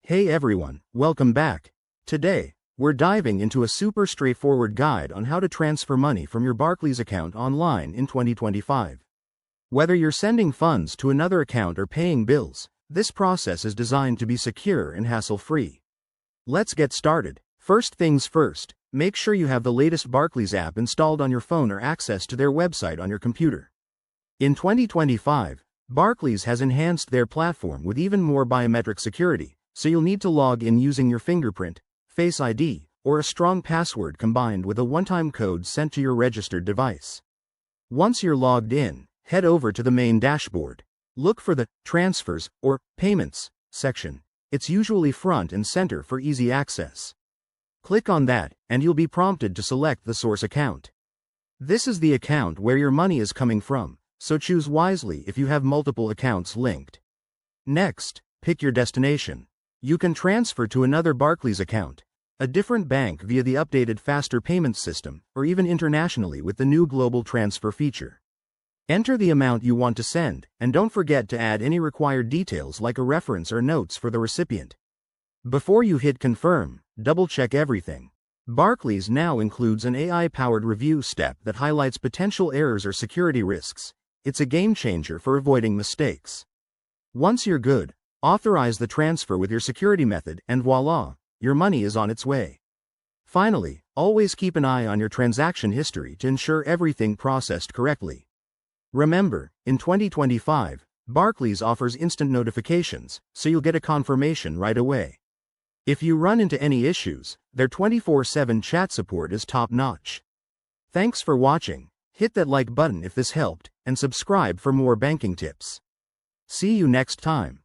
Hey everyone, welcome back. Today, we're diving into a super straightforward guide on how to transfer money from your Barclays account online in 2025. Whether you're sending funds to another account or paying bills, this process is designed to be secure and hassle-free. Let's get started. First things first, make sure you have the latest Barclays app installed on your phone or access to their website on your computer. In 2025, Barclays has enhanced their platform with even more biometric security, so you'll need to log in using your fingerprint, Face ID, or a strong password combined with a one-time code sent to your registered device. Once you're logged in, head over to the main dashboard. Look for the Transfers or Payments section. It's usually front and center for easy access. Click on that, and you'll be prompted to select the source account. This is the account where your money is coming from, so choose wisely if you have multiple accounts linked. Next, pick your destination. You can transfer to another Barclays account, a different bank via the updated faster payment system, or even internationally with the new global transfer feature. Enter the amount you want to send, and don't forget to add any required details like a reference or notes for the recipient. Before you hit confirm, double-check everything. Barclays now includes an AI-powered review step that highlights potential errors or security risks. It's a game-changer for avoiding mistakes. Once you're good, authorize the transfer with your security method and voila, your money is on its way. Finally, always keep an eye on your transaction history to ensure everything processed correctly. Remember, in 2025, Barclays offers instant notifications, so you'll get a confirmation right away. If you run into any issues, their 24/7 chat support is top-notch. Thanks for watching. Hit that like button if this helped, and subscribe for more banking tips. See you next time.